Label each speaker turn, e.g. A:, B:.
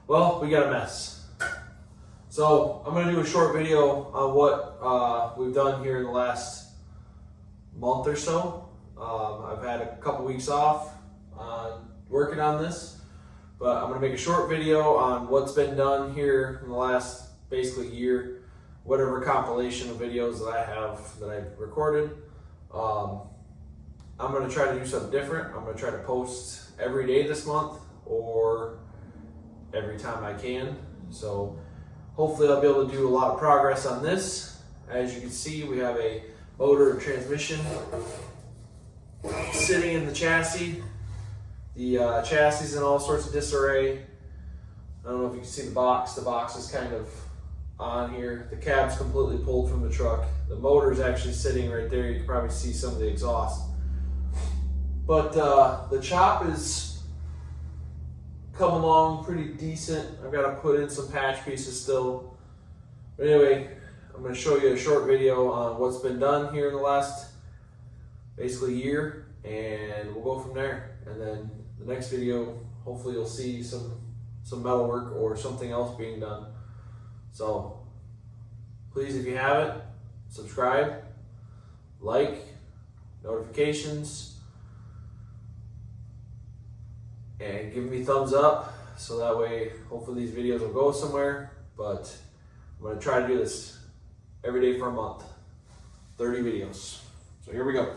A: Well, we got a mess. So I'm going to do a short video on what we've done here in the last month or so. I've had a couple weeks off working on this, but I'm going to make a short video on what's been done here in the last basically year, whatever compilation of videos that I have that I've recorded. I'm going to try to do something different. I'm going to try to post every day this month or every time I can. So hopefully I'll be able to do a lot of progress on this. As you can see, we have a motor and transmission sitting in the chassis. The chassis is in all sorts of disarray. I don't know if you can see the box. The box is kind of on here. The cab's completely pulled from the truck. The motor is actually sitting right there. You can probably see some of the exhaust. But the chop is come along pretty decent. I've got to put in some patch pieces still. But anyway, I'm going to show you a short video on what's been done here in the last basically year, and we'll go from there. And then the next video, hopefully you'll see some metal work or something else being done. So please, if you haven't, subscribe, like, notifications, and give me thumbs up so that way hopefully these videos will go somewhere. But I'm going to try to do this every day for a month, 30 videos. So here we go.